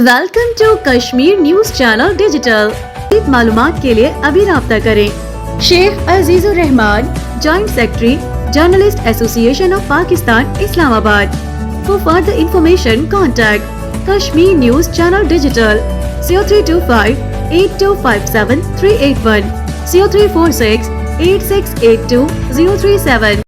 Welcome to Kashmir news channel digital. मालूमात के लिए अभी राब्ता करें। Sheikh Azizur Rahman, joint secretary, journalist association of Pakistan, Islamabad. For further information contact Kashmir news channel digital 0325 8257 381 0346 8682 037।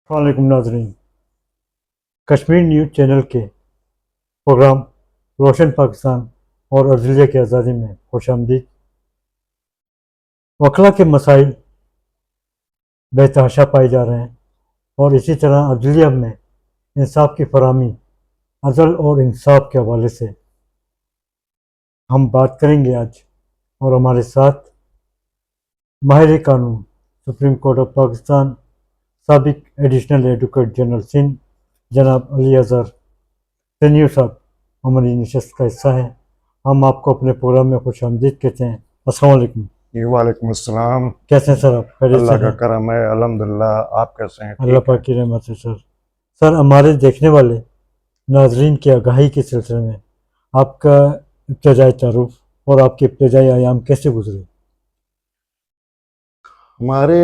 वालेकुम नाज़रीन, कश्मीर न्यूज़ चैनल के प्रोग्राम रोशन पाकिस्तान और अदलिया की आज़ादी में खुशामदीद। वकला के मसाइल बेतहाशा पाए जा रहे हैं और इसी तरह अदलिया में इंसाफ की फराहमी, अदल और इंसाफ के हवाले से हम बात करेंगे आज। और हमारे साथ माहिर कानून, सुप्रीम कोर्ट ऑफ पाकिस्तान, साबिक एडिशनल एडवोकेट जनरल सिंध जनाब अली अजहर सैनियों साहब हमारी नशस्त का हिस्सा है। हम आपको अपने प्रोग्राम में खुश आमदीद कहते हैं। अस्सलाम वालेकुम। वालेकुम अस्सलाम। कैसे हैं सर आप? अल्लाह का करम है, अल्हम्दुलिल्लाह। आप कैसे हैं? अल्लाह पाक की रहमत है सर हमारे देखने वाले नाजरीन की आगाही के सिलसिले में आपका इब्तदाई तारुफ और आपके इब्तदाई आयाम कैसे गुजरे? हमारे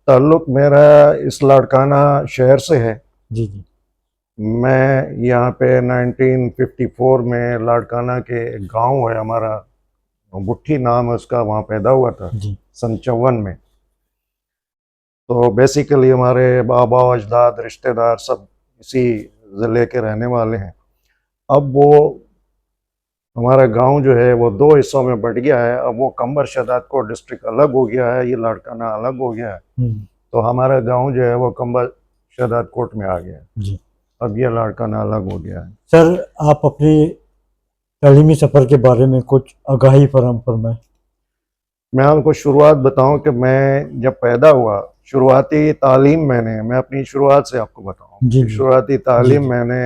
ताल्लुक़ मेरा इस लाड़काना शहर से है। जी जी। मैं यहाँ पे 1954 में लाड़काना के गांव है हमारा, बुट्ठी नाम है उसका, वहाँ पैदा हुआ था जी। सन 54 में। तो बेसिकली हमारे बाबा अजदाद रिश्तेदार सब इसी ज़िले के रहने वाले हैं। अब वो हमारा गांव जो है वो दो हिस्सों में बट गया है। अब वो कंबर शहदादकोट डिस्ट्रिक्ट अलग हो गया है, ये लाड़काना अलग हो गया है। तो हमारा गांव जो है वो कंबर शहदादकोट में आ गया है जी। अब ये लाड़काना अलग हो गया है। सर आप अपने तालीमी सफ़र के बारे में कुछ आगाही फराहम फरमाएं। मैं आपको शुरुआत बताऊं कि मैं जब पैदा हुआ, शुरुआती तालीम मैं अपनी शुरुआत से आपको बताऊं। शुरुआती तालीम मैंने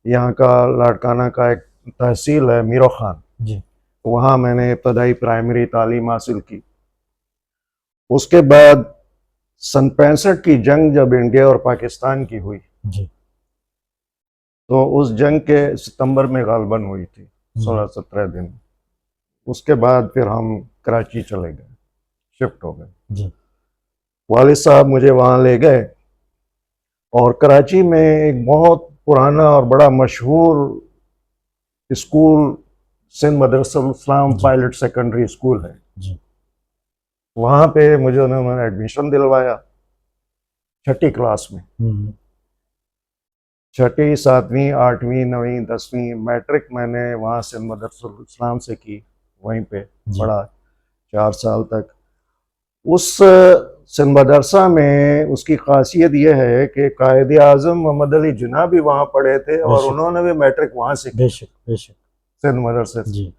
यहाँ का लाड़काना का एक तहसील है मीरा खान जी, वहाँ मैंने इब्तदाई प्राइमरी तालीम हासिल की। उसके बाद सन 65 की जंग जब इंडिया और पाकिस्तान की हुई जी, तो उस जंग के सितंबर में गालबन हुई थी 16-17 दिन। उसके बाद फिर हम कराची चले गए, शिफ्ट हो गए। वालिद साहब मुझे वहाँ ले गए और कराची में एक बहुत पुराना और बड़ा मशहूर स्कूल सिंध मदरसा इस्लाम पायलट सेकेंडरी स्कूल है जी। वहाँ पे मुझे उन्होंने एडमिशन दिलवाया 6ठी क्लास में। 6ठी, 7वीं, 8वीं, 9वीं, 10वीं मैट्रिक मैंने वहाँ सिंध मदरसा इस्लाम से की, वहीं पे पढ़ा 4 साल तक। उस सिंध मदरसा में उसकी खासियत यह है कि कायद आज़म मोहम्मद अली जिन्ना भी वहाँ पढ़े थे और उन्होंने भी मैट्रिक वहाँ से की सिंध मदरसे से।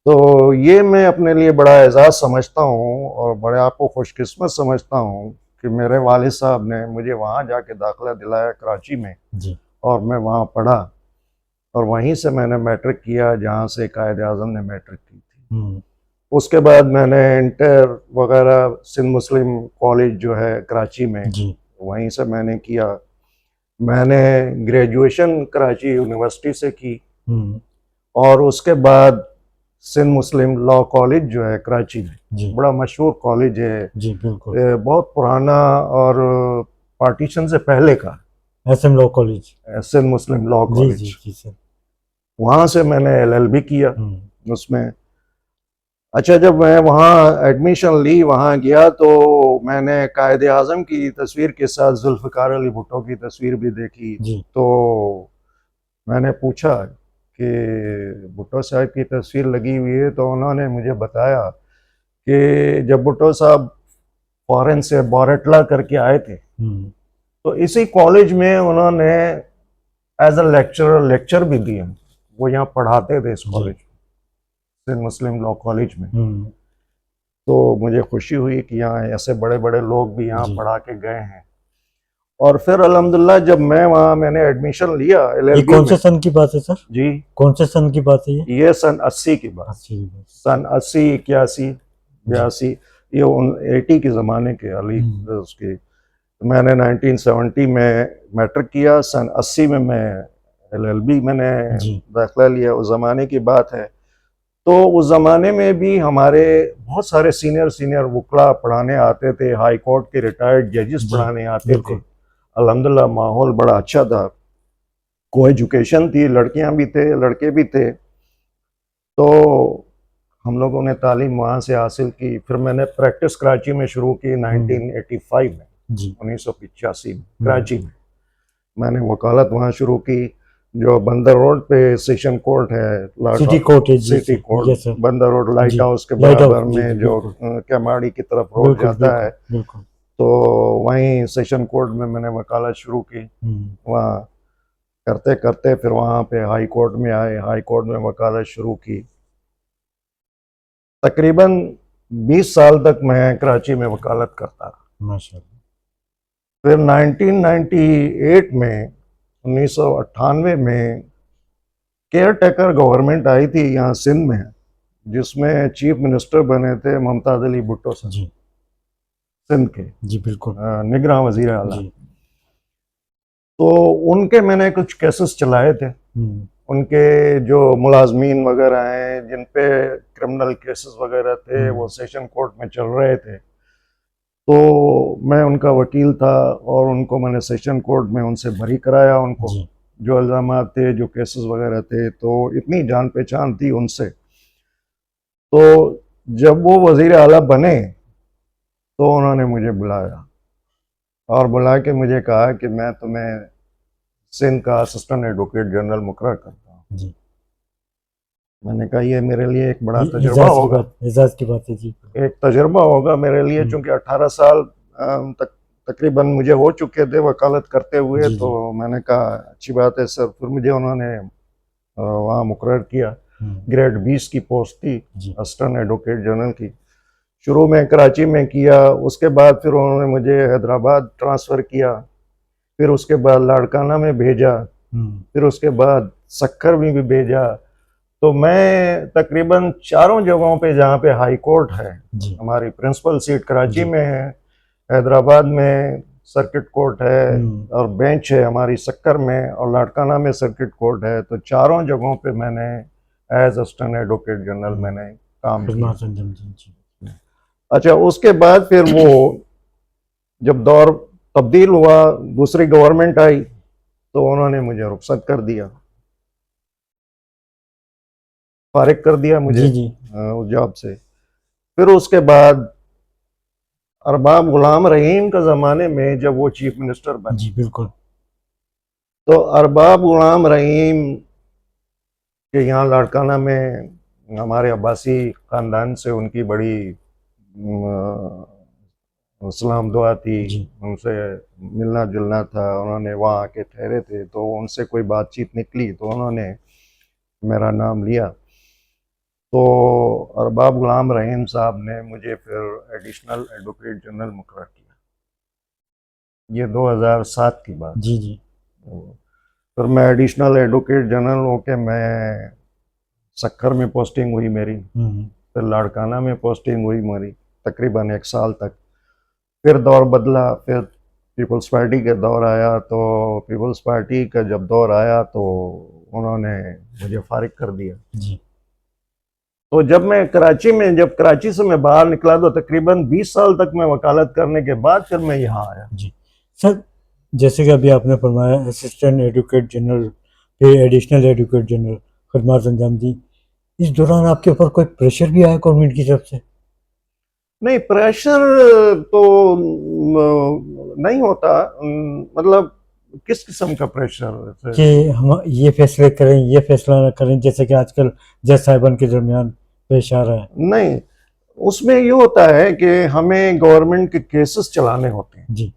तो ये मैं अपने लिए बड़ा एजाज़ समझता हूँ और बड़े आपको खुशकिस्मत समझता हूँ कि मेरे वालिद साहब ने मुझे वहाँ जाके दाखिला दिलाया कराची में जी। और मैं वहाँ पढ़ा और वहीं से मैंने मैट्रिक किया जहाँ से कायद आज़म ने मैट्रिक की थी। उसके बाद मैंने इंटर वगैरह सिंध मुस्लिम कॉलेज जो है कराची में जी। वहीं से मैंने किया। मैंने ग्रेजुएशन कराची यूनिवर्सिटी से की और उसके बाद सिंध मुस्लिम लॉ कॉलेज जो है कराची में, जी बड़ा मशहूर कॉलेज है, जी बिल्कुल। बहुत पुराना और पार्टीशन से पहले का, एसएम लॉ कॉलेज। सिंध मुस्लिम लॉ जी कॉलेज। जी जी सर। वहाँ से मैंने LLB किया उसमें। अच्छा, जब मैं वहाँ एडमिशन ली, वहाँ गया तो मैंने कायदे आज़म की तस्वीर के साथ जुल्फ़िकार अली भुट्टो की तस्वीर भी देखी। जी तो मैंने पूछा कि भुट्टो साहब की तस्वीर लगी हुई है, तो उन्होंने मुझे बताया कि जब भुट्टो साहब फॉरेन से बोरेटला करके आए थे, तो इसी कॉलेज में उन्होंने एज अ लेक्चरर लेक्चर भी दिए। वो यहाँ पढ़ाते थे इस जी। कॉलेज, सिंध मुस्लिम लॉ कॉलेज में। हम्म। तो मुझे खुशी हुई कि यहाँ ऐसे बड़े बड़े लोग भी यहाँ जी। पढ़ा के गए हैं। और फिर अल्हम्दुलिल्लाह जब मैं वहाँ मैंने एडमिशन लिया ये LLB कौन से में। सन की बात है सर? जी, कौन से सन की बात है ये? ये सन 80 की बात, 80 की बात। सन 80, 81, 82, ये 80 के ज़माने के अली उसके। मैंने 1970 में मैट्रिक किया, सन 80 में मैं LLB मैंने जी दाखिला लिया। उस ज़माने की बात है। तो उस ज़माने में भी हमारे बहुत सारे सीनियर वकला पढ़ाने आते थे, हाई कोर्ट के रिटायर्ड जजेस जी पढ़ाने आते थे। बिल्कुल। अल्हम्दुलिल्लाह माहौल बड़ा अच्छा था, को एजुकेशन थी, लड़कियां भी थे लड़के भी थे। तो हम लोगों ने तालीम वहाँ से हासिल की। फिर मैंने प्रैक्टिस कराची में शुरू की 1985 में, जी 1985 में कराची में मैंने वकालत वहाँ शुरू की। जो बंदर रोड पे सेशन कोर्ट है, सिटी कोर्ट है जी city sir. Court, yes sir. Bunder road light जी हाउस के लाइट हाउस। बराबर जी में जी जो बिल्कुल केमाड़ी की तरफ रोड बिल्कुल जाता है, बिल्कुल बिल्कुल। तो वहीं सेशन कोर्ट में मैंने वकालत शुरू की। वहाँ करते करते फिर वहाँ पे हाई कोर्ट में आए, हाई कोर्ट में वकालत शुरू की। तकरीबन 20 साल तक मैं कराची में वकालत करता रहा। माशाल्लाह। फिर 1998 में, 1998 में केयर टेकर गवर्नमेंट आई थी यहाँ सिंध में, जिसमें चीफ मिनिस्टर बने थे मुमताज़ अली भुट्टो साहब, जी सिंध के जी बिल्कुल। निगरान वजीर आला। जी तो उनके मैंने कुछ केसेस चलाए थे। उनके जो मुलाजमीन वगैरह हैं जिन पे क्रिमिनल केसेस वगैरह थे, वो सेशन कोर्ट में चल रहे थे। तो मैं उनका वकील था और उनको मैंने सेशन कोर्ट में उनसे बरी कराया। उनको जी जो इल्ज़ामात थे, जो केसेस वगैरह थे, तो इतनी जान पहचान थी उनसे। तो जब वो वजीर आला बने तो उन्होंने मुझे बुलाया और बुला के मुझे कहा कि मैं तुम्हें सिंध का असिस्टेंट एडवोकेट जनरल मुकर्रर करता हूँ। जी। मैंने कहा ये मेरे लिए एक बड़ा तजुर्बा एजाज की होगा, बात, एजाज की बात है जी। एक तजुर्बा होगा मेरे लिए, चूंकि 18 साल तक तकरीबन मुझे हो चुके थे वकालत करते हुए। जी तो जी। मैंने कहा अच्छी बात है सर। फिर मुझे उन्होंने वहाँ मुकर्रर किया। ग्रेड 20 की पोस्ट थी, जी असिस्टेंट एडवोकेट जनरल की। शुरू में कराची में किया, उसके बाद फिर उन्होंने मुझे हैदराबाद ट्रांसफ़र किया, फिर उसके बाद लाड़काना में भेजा, फिर उसके बाद सक्खर में भी भेजा। तो मैं तकरीबन चारों जगहों पे जहाँ पे हाई कोर्ट है, जी हमारी प्रिंसिपल सीट कराची जी। में है, हैदराबाद में सर्किट कोर्ट है, और बेंच है हमारी सक्कर में, और लाड़काना में सर्किट कोर्ट है। तो चारों जगहों पे मैंने एज असिस्टेंट एडवोकेट जनरल मैंने काम किया। खिदमत जी जी। अच्छा, उसके बाद फिर वो जब दौर तब्दील हुआ, दूसरी गवर्नमेंट आई, तो उन्होंने मुझे रुखसत कर दिया, फारिग कर दिया मुझे जी जी उस जॉब से। फिर उसके बाद अरबाब गुलाम रहीम के ज़माने में जब वो चीफ मिनिस्टर बने, जी बिल्कुल। तो अरबाब गुलाम रहीम के यहाँ लाड़काना में हमारे अब्बासी ख़ानदान से उनकी बड़ी सलाम दुआ थी, जी उनसे मिलना जुलना था। उन्होंने वहाँ आके ठहरे थे, तो उनसे कोई बातचीत निकली तो उन्होंने मेरा नाम लिया। तो अरबाब गुलाम रहीम साहब ने मुझे फिर एडिशनल एडवोकेट जनरल मुकर्रर किया। ये 2007 की बात। जी जी। फिर मैं एडिशनल एडवोकेट जनरल होके मैं सक्खर में पोस्टिंग हुई मेरी, फिर लाड़काना में पोस्टिंग हुई मेरी तकरीबन 1 साल तक। फिर दौर बदला, फिर पीपल्स पार्टी का दौर आया। तो पीपल्स पार्टी का जब दौर आया तो उन्होंने मुझे फारिग कर दिया। जी तो जब कराची से मैं बाहर निकला तो तकरीबन 20 साल तक मैं वकालत करने के बाद फिर मैं यहाँ आया। जी सर, जैसे कि अभी आपने फरमाया असिस्टेंट एडवोकेट जनरल फिर एडिशनल एडवोकेट जनरल खदमात अंजाम दी, इस दौरान आपके ऊपर कोई प्रेशर भी आया गवर्नमेंट की तरफ से? नहीं, प्रेशर तो नहीं होता। मतलब किस किस्म का प्रेशर? कि हम ये फैसले करें, ये फैसला ना करें, जैसे कि आजकल जज साहिबान के दरमियान पेश आ रहा है। नहीं, उसमें ये होता है कि हमें गवर्नमेंट के केसेस चलाने होते हैं। जी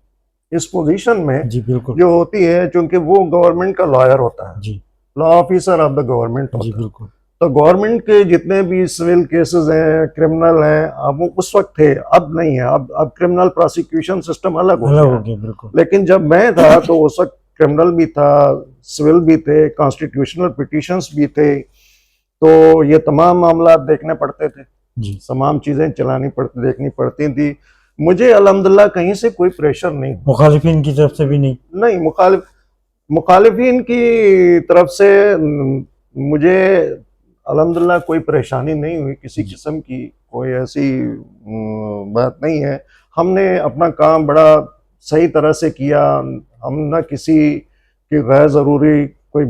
इस पोजीशन में जी बिल्कुल। जो होती है, चूंकि वो गवर्नमेंट का लॉयर होता है, जी law officer of the government जी होता है। बिल्कुल। तो गवर्नमेंट के जितने भी सिविल केसेस हैं, क्रिमिनल हैं, अब वो उस वक्त थे, अब नहीं है। अब क्रिमिनल प्रोसिक्यूशन सिस्टम अलग हो अलग गया। हो गया बिल्कुल। लेकिन जब मैं था तो उस वक्त क्रिमिनल भी था, सिविल भी थे, कॉन्स्टिट्यूशनल पिटीशंस भी थे। तो ये तमाम मामला देखने पड़ते थे, जी तमाम चीजें देखनी पड़ती थी। मुझे अल्हम्दुलिल्लाह कहीं से कोई प्रेशर नहीं हुआ। मुखालिफिन की तरफ से भी नहीं? नहीं, मुखालिफिन की तरफ से मुझे अल्हम्दुलिल्लाह कोई परेशानी नहीं हुई, किसी किस्म की कोई ऐसी बात नहीं है। हमने अपना काम बड़ा सही तरह से किया। हम ना किसी की गैर ज़रूरी कोई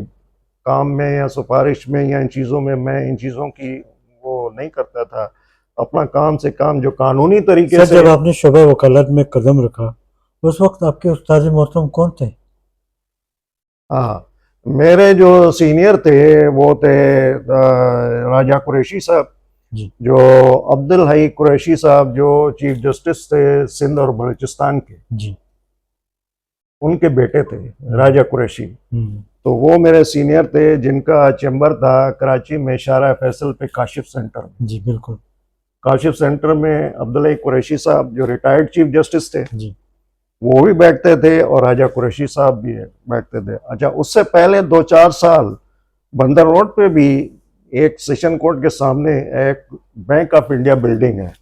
काम में या सिफारिश में या इन चीज़ों में, मैं इन चीज़ों की वो नहीं करता था। अपना काम से काम जो कानूनी तरीके सर, से। जब आपने शोबा वकालत में कदम रखा उस वक्त आपके उस्ताद मोहतरम कौन थे? हाँ, मेरे जो सीनियर थे वो थे राजा कुरैशी साहब, जी जो अब्दुल हई कुरैशी साहब, जो चीफ जस्टिस थे सिंध और बलूचिस्तान के, जी। उनके बेटे थे राजा कुरैशी। हम्म। तो वो मेरे सीनियर थे, जिनका चैम्बर था कराची में शारा फैसल पे काशिफ सेंटर में। जी बिल्कुल। काशिफ सेंटर में अब्दुल हई कुरैशी साहब जो रिटायर्ड चीफ जस्टिस थे, जी वो भी बैठते थे और राजा कुरैशी साहब भी बैठते थे। अच्छा, उससे पहले 2-4 साल बंदर रोड पे भी एक सेशन कोर्ट के सामने एक बैंक ऑफ इंडिया बिल्डिंग है,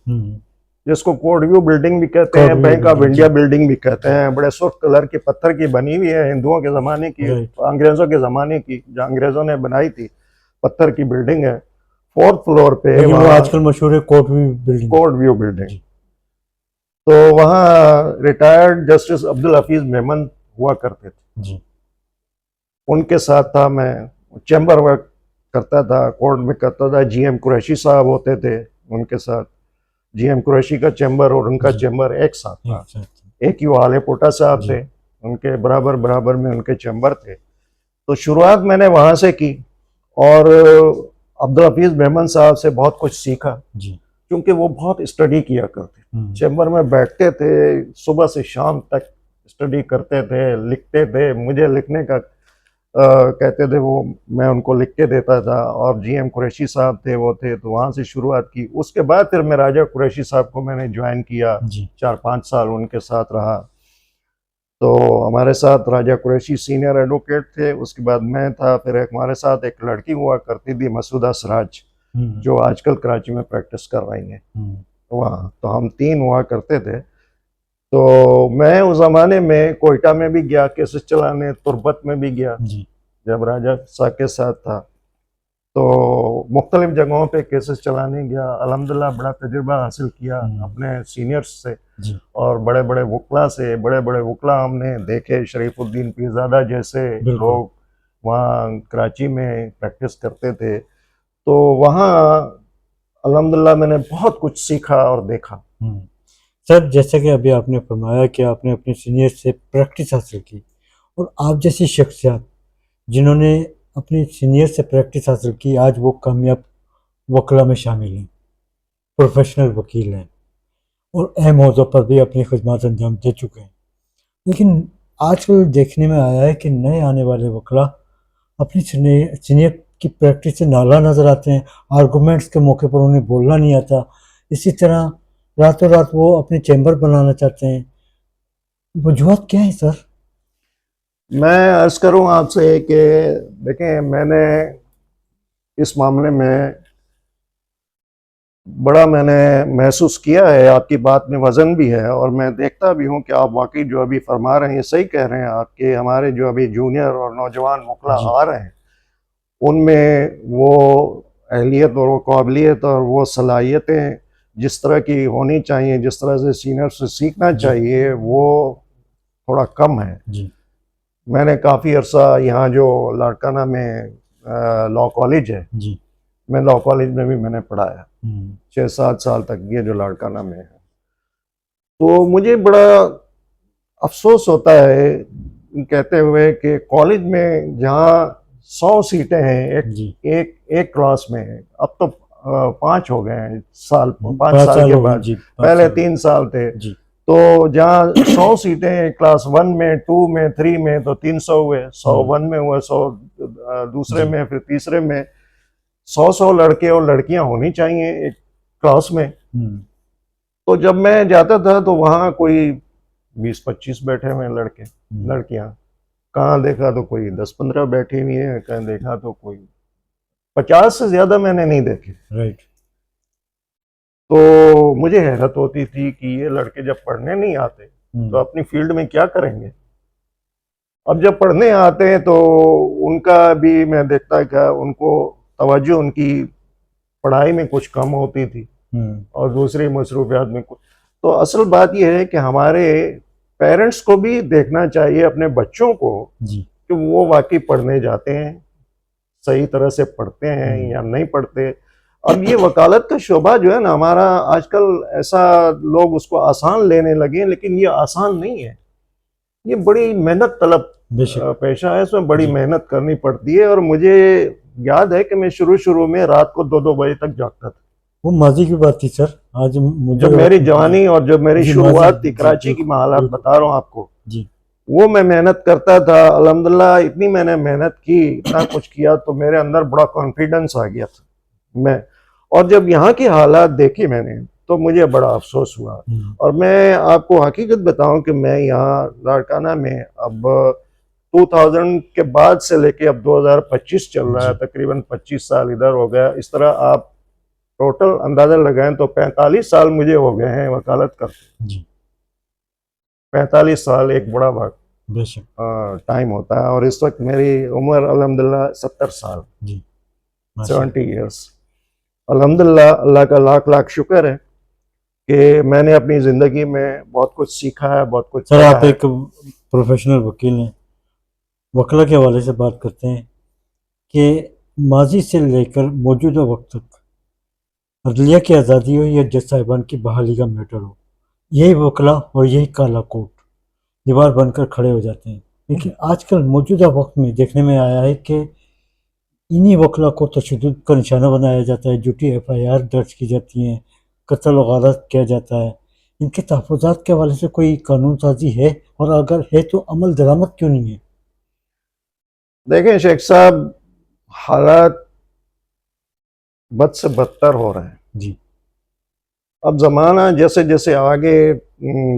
जिसको कोर्ट व्यू बिल्डिंग भी कहते हैं, बैंक ऑफ इंडिया बिल्डिंग भी कहते हैं। बड़े सुर्ख कलर के पत्थर की बनी हुई है, हिंदुओं के ज़माने की, अंग्रेज़ों के ज़माने की, जो अंग्रेज़ों ने बनाई थी, पत्थर की बिल्डिंग है। 4th फ्लोर पे वो आजकल मशहूर है court view building. Court view building. तो वहाँ रिटायर्ड जस्टिस अब्दुल हफीज मेमन हुआ करते थे जी। उनके साथ था मैं, चैम्बर वर्क करता था, कोर्ट में करता था। जीएम कुरैशी साहब होते थे उनके साथ। जीएम कुरैशी का चैम्बर और उनका चैम्बर एक साथ था। एक ही वाले पोटा साहब थे, उनके बराबर बराबर में उनके चैम्बर थे। तो शुरुआत मैंने वहाँ से की और अब्दुल हफीज मेमन साहब से बहुत कुछ सीखा जी, क्योंकि वो बहुत स्टडी किया करते। चैम्बर में बैठते थे, सुबह से शाम तक स्टडी करते थे, लिखते थे। मुझे लिखने का कहते थे वो, मैं उनको लिख के देता था। और जीएम कुरैशी साहब थे, वो थे, तो वहाँ से शुरुआत की। उसके बाद फिर मैं राजा कुरैशी साहब को मैंने ज्वाइन किया, 4-5 साल उनके साथ रहा। तो हमारे साथ राजा कुरैशी सीनियर एडवोकेट थे, उसके बाद मैं था। फिर हमारे साथ एक लड़की हुआ करती थी मसूदा सराज, जो आजकल कराची में प्रैक्टिस कर रही हैं वहाँ। तो हम 3 हुआ करते थे। तो मैं उस ज़माने में कोयटा में भी गया केसेस चलाने, तुर्बत में भी गया जब राजा साहब के साथ था। तो मुख्तलिफ जगहों पे केसेस चलाने गया। अल्हम्दुलिल्लाह बड़ा तजुर्बा हासिल किया अपने सीनियर्स से और बड़े बड़े वकला से। बड़े बड़े वकला हमने देखे, शरीफुद्दीन पीरजादा जैसे लोग वहाँ कराची में प्रैक्टिस करते थे। तो वहाँ अल्हम्दुलिल्लाह मैंने बहुत कुछ सीखा और देखा। सर, जैसे कि अभी आपने फरमाया कि आपने अपने सीनियर से प्रैक्टिस हासिल की, और आप जैसी शख्सियत जिन्होंने अपनी सीनियर से प्रैक्टिस हासिल की, आज वो कामयाब वकला में शामिल हैं, प्रोफेशनल वकील हैं और अहम अहदों पर भी अपनी खिदमत अंजाम दे चुके हैं। लेकिन आजकल देखने में आया है कि नए आने वाले वकला अपनी सीनियर की प्रैक्टिस से नाला नज़र आते हैं, आर्गूमेंट्स के मौके पर उन्हें बोलना नहीं आता। इसी तरह रातों रात वो अपने चैम्बर बनाना चाहते हैं। वजूहत क्या है सर? मैं अर्ज करूं आपसे कि देखें, मैंने इस मामले में बड़ा महसूस किया है। आपकी बात में वज़न भी है और मैं देखता भी हूं कि आप वाकई जो अभी फरमा रहे हैं सही कह रहे हैं। आपके हमारे जो अभी जूनियर और नौजवान वकला आ रहे हैं, उनमें वो अहलियत और वो काबिलियत और वो सलाहियतें जिस तरह की होनी चाहिए, जिस तरह से सीनियर से सीखना चाहिए, वो थोड़ा कम है। जी मैंने काफ़ी अरसा यहाँ जो लाड़काना में लॉ कॉलेज है, जी मैं लॉ कॉलेज में भी मैंने पढ़ाया हम्म, 6-7 साल तक, ये जो लाड़काना में है। तो मुझे बड़ा अफसोस होता है कहते हुए कि कॉलेज में जहाँ 100 सीटें हैं एक जी एक एक क्लास में, अब तो 5 हो गए हैं साल, 5 5 साल साल के हो गए बाद। जी, 5 पहले साल 3 साल थे। जी तो जहाँ 100 सीटें क्लास 1 में, 2 में, 3 में, तो 300 हुए, 100 1 में हुए, 100 दूसरे जी में, फिर तीसरे में। 100 लड़के और लड़कियां होनी चाहिए एक क्लास में। हम्म, तो जब मैं जाता था तो वहाँ कोई 20-25 बैठे हुए हैं लड़के, हम्म, लड़कियां। कहाँ देखा तो कोई 10-15 बैठी हुई है, कहीं देखा तो कोई 50 से ज्यादा मैंने नहीं देखे। राइट तो मुझे हैरत होती थी कि ये लड़के जब पढ़ने नहीं आते तो अपनी फील्ड में क्या करेंगे। अब जब पढ़ने आते हैं तो उनका भी मैं देखता क्या, उनको तवज्जो उनकी पढ़ाई में कुछ कम होती थी और दूसरी मसरूफियात में कुछ। तो असल बात यह है कि हमारे पेरेंट्स को भी देखना चाहिए अपने बच्चों को जी कि वो वाकई पढ़ने जाते हैं, सही तरह से पढ़ते हैं या नहीं पढ़ते। अब ये वकालत का शोबा जो है ना हमारा, आजकल ऐसा लोग उसको आसान लेने लगे, लेकिन ये आसान नहीं है। ये बड़ी मेहनत तलब बेशक पेशा है, इसमें बड़ी जी। मेहनत करनी पड़ती है। और मुझे याद है कि मैं शुरू में रात को 2-2 बजे तक जागता था। वो माजी की बात थी सर, आज मुझे जब मेरी जवानी और जब मेरी जी, शुरुआत माजी थी, कराची की मैं हालात बिल्कुल बता रहा हूँ आपको, जी वो मैं मेहनत करता था। अल्हम्दुलिल्लाह इतनी मैंने मेहनत की, इतना कुछ किया, तो मेरे अंदर बड़ा कॉन्फिडेंस आ गया था मैं। और जब यहाँ की हालात देखी मैंने तो मुझे बड़ा अफसोस हुआ। और मैं आपको हकीकत बताऊं कि मैं यहाँ लाड़काना में अब 2000 के बाद से लेके अब 2025 चल रहा है, जी। तकरीबन 25 साल इधर हो गया। इस तरह आप टोटल अंदाजा लगाएं तो 45 साल मुझे हो गए हैं वकालत करते। जी 45 साल एक बड़ा वक्त बेशक टाइम होता है। और इस वक्त मेरी उम्र अल्हम्दुलिल्लाह 70 साल, जी माशाल्लाह। 70 ईयर्स। अल्हम्दुलिल्लाह, अल्लाह का लाख लाख शुक्र है कि मैंने अपनी ज़िंदगी में बहुत कुछ सीखा है, बहुत कुछ सर पढ़ा आप है। एक प्रोफेशनल वकील हैं, वकला के हवाले से बात करते हैं कि माजी से लेकर मौजूदा वक्त तक अदलिया की आज़ादी हो या जज साहिबान की बहाली का मैटर हो, यही वकला और यही काला कोट दीवार बनकर खड़े हो जाते हैं। लेकिन आजकल मौजूदा वक्त में देखने में आया है कि इन्हीं वकला को तशद्दुद का निशाना बनाया जाता है, झूठी FIR दर्ज की जाती हैं, कत्ल वगारत किया जाता है। इनके तहफ़्फ़ुज़ात के हवाले से कोई कानून साजी है, और अगर है तो अमल दरामद क्यों नहीं है? देखें शेख साहब, हालात बद से बदतर हो रहे हैं। जी अब ज़माना जैसे जैसे आगे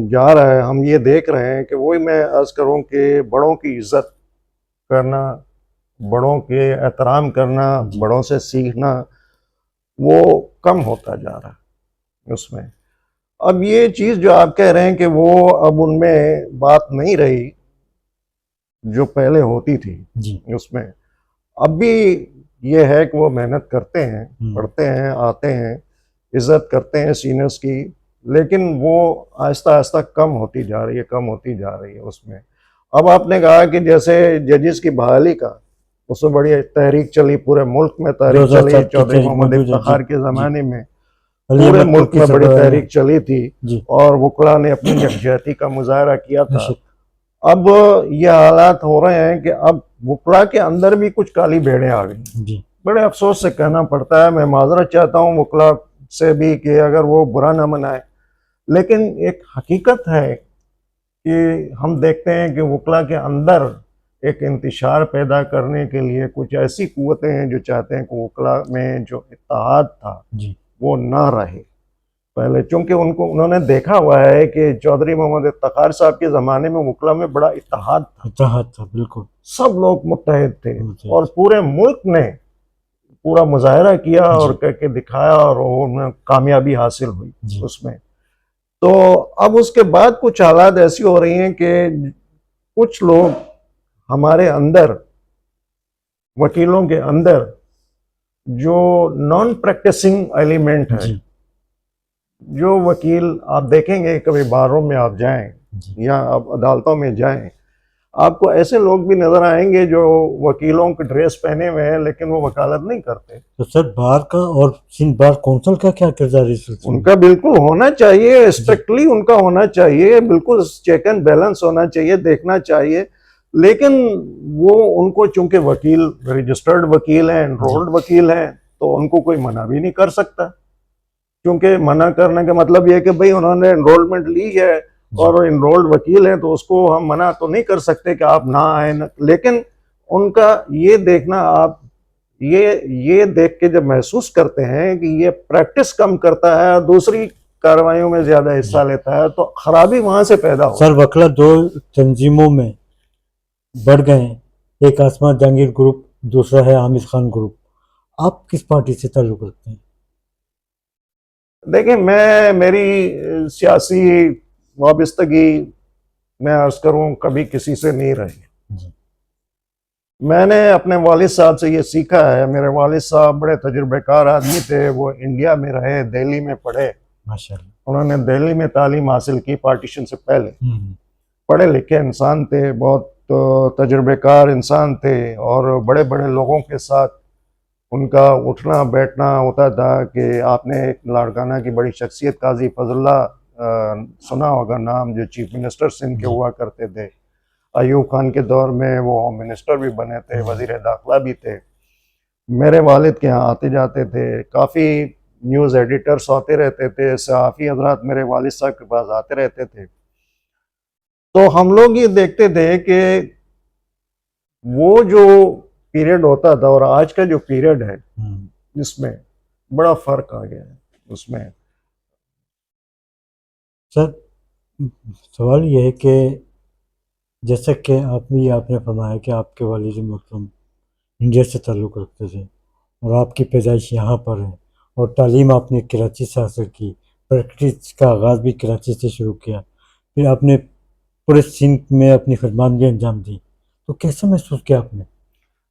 जा रहा है, हम ये देख रहे हैं कि वही मैं अर्ज़ करूँ कि बड़ों की इज़्ज़त करना, बड़ों के एहतराम करना, जी बड़ों से सीखना, वो कम होता जा रहा है उसमें। अब ये चीज़ जो आप कह रहे हैं कि वो अब उनमें बात नहीं रही जो पहले होती थी जी उसमें। अब भी ये है कि वो मेहनत करते हैं, हम्म, पढ़ते हैं, आते हैं, इज़्ज़त करते हैं सीनियर्स की, लेकिन वो आहिस्ता आहिस्ता कम होती जा रही है, कम होती जा रही है उसमें। अब आपने कहा कि जैसे जजेस की बहाली का, उसमें बड़ी तहरीक चली, पूरे मुल्क में तहरीक चली 2007 की चौधरी तारीख मोहम्मद मौजूद है। जी इफ्तिखार के जी ज़माने में, अली पूरे अहमद मुल्क की में बड़ी सरबराही में तहरीक चली थी जी और वकला ने अपनी यकजहती का मुजाहरा किया था। बेशक अब ये हालात हो रहे हैं कि अब वकला के अंदर भी कुछ काली भेड़ें आ गई। जी बड़े अफसोस से कहना पड़ता है, मैं माजरत चाहता हूँ वकला से भी कि अगर वो बुरा ना मनाए, लेकिन एक हकीकत है कि हम देखते हैं कि वकला के अंदर एक इंतशार पैदा करने के लिए कुछ ऐसी कुव्वतें हैं जो चाहते हैं कि वकला में जो इत्तेहाद था जी वो ना रहे पहले। चूंकि उन्होंने देखा हुआ है कि चौधरी मोहम्मद इफ्तिखार साहब के ज़माने में वकला में बड़ा इत्तेहाद था, इत्तेहाद था बिल्कुल सब लोग मुत्तहिद थे मुतहद। और पूरे मुल्क ने पूरा मुजाहरा किया और जी करके दिखाया और उन्हें कामयाबी हासिल हुई जी उसमें। तो अब उसके बाद कुछ हालात ऐसी हो रही हैं कि कुछ लोग हमारे अंदर, वकीलों के अंदर, जो नॉन प्रैक्टिसिंग एलिमेंट है, जी जो वकील आप देखेंगे, कभी बारों में आप जाएं जी या आप अदालतों में जाएं, आपको ऐसे लोग भी नजर आएंगे जो वकीलों की ड्रेस पहने हुए हैं लेकिन वो वकालत नहीं करते। तो सर बार का और सिंध बार कौंसिल का क्या किरदार है इस सिलसिले में? उनका बिल्कुल होना चाहिए, स्ट्रिक्टली उनका होना चाहिए, बिल्कुल चेक एंड बैलेंस होना चाहिए, देखना चाहिए। लेकिन वो उनको चूंकि वकील रजिस्टर्ड वकील हैं, एनरोल्ड वकील हैं, तो उनको कोई मना भी नहीं कर सकता, क्योंकि मना करने का मतलब ये है कि भाई उन्होंने एनरोलमेंट ली है और एनरोल्ड वकील हैं, तो उसको हम मना तो नहीं कर सकते कि आप ना आए ना। लेकिन उनका ये देखना, आप ये देख के जब महसूस करते हैं कि ये प्रैक्टिस कम करता है और दूसरी कार्रवाइयों में ज्यादा हिस्सा लेता है, तो खराबी वहां से पैदा हो। सर वकला दो तंजीमों में बढ़ गए हैं, एक आसमा जहांगीर ग्रुप, दूसरा है आमिर खान ग्रुप। आप किस पार्टी से ताल्लुक रखते हैं? देखिए, मेरी सियासी वाबस्तगी मैं अर्ज करूं कभी किसी से नहीं रही। जी मैंने अपने वालिद साहब से ये सीखा है। मेरे वालिद साहब बड़े तजुर्बेकार आदमी थे, वो इंडिया में रहे, दिल्ली में पढ़े, माशाल्लाह। उन्होंने दिल्ली में तालीम हासिल की पार्टीशन से पहले। हम्म, पढ़े लिखे इंसान थे, बहुत तजुर्बेकार इंसान थे, और बड़े बड़े लोगों के साथ उनका उठना बैठना होता था कि आपने एक लाड़काना की बड़ी शख्सियत काजी फजल्ला सुना होगा नाम, जो चीफ मिनिस्टर सिंध के हुआ करते थे। अयूब खान के दौर में वो होम मिनिस्टर भी बने थे, वजीर दाखिला भी थे। मेरे वालिद के यहाँ आते जाते थे, काफ़ी न्यूज़ एडिटर्स आते रहते थे, सहाफ़ी हजरात मेरे वालिद साहब के पास आते रहते थे। तो हम लोग ये देखते थे कि वो जो पीरियड होता था और आज का जो पीरियड है, इसमें बड़ा फर्क आ गया है उसमें। सर सवाल ये है कि जैसा कि आपने फरमाया कि आपके वालिद मोहतरम इंडिया से ताल्लुक़ रखते थे और आपकी पैदाइश यहाँ पर है और तालीम आपने कराची से हासिल की, प्रैक्टिस का आगाज़ भी कराची से शुरू किया, फिर आपने पूरे सिंध में अपनी खिदमत भी अंजाम दी, तो कैसे महसूस किया आपने?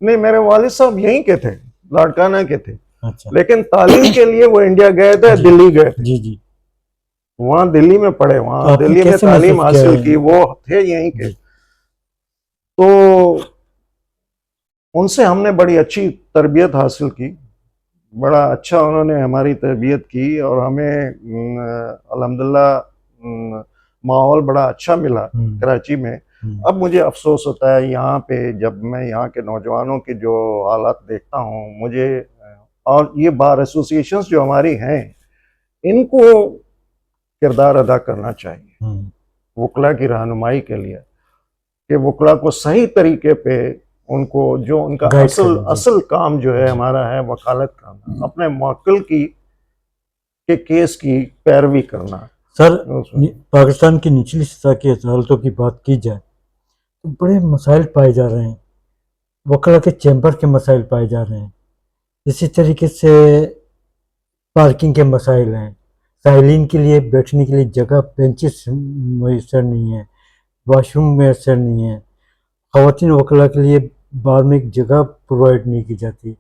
नहीं, मेरे वालिद साहब यहीं के थे, लाड़काना के थे, अच्छा। लेकिन तालीम के लिए वो इंडिया गए थे, जी दिल्ली गए थे, जी जी। वहाँ दिल्ली में पढ़े, तो वहाँ आपने दिल्ली में कैसे तालीम महसूस किया हासिल है? की, वो थे यहीं के। जी तो उनसे हमने बड़ी अच्छी तरबियत हासिल की, बड़ा अच्छा उन्होंने हमारी तरबियत की, और हमें अल्हम्दुलिल्लाह माहौल बड़ा अच्छा मिला कराची में। अब मुझे अफसोस होता है यहाँ पे, जब मैं यहाँ के नौजवानों के जो हालात देखता हूँ, मुझे और ये बार एसोसिएशंस जो हमारी हैं, इनको किरदार अदा करना चाहिए वकला की रहनुमाई के लिए, कि वकला को सही तरीके पे उनको जो उनका गाइड असल करें। जी असल काम जो है हमारा है वकालत करना, अपने मौक्किल की के केस की पैरवी करना। सर पाकिस्तान की निचली सतह की अदालतों की बात की जाए तो बड़े मसाइल पाए जा रहे हैं, वकला के चैम्बर के मसाइल पाए जा रहे हैं, इसी तरीके से पार्किंग के मसाइल हैं, साहिलीन के लिए बैठने के लिए जगह बेंचेस मैसर नहीं है, वॉशरूम मैसर नहीं है, ख़वातीन वकला के लिए बार में एक जगह प्रोवाइड नहीं की जाती,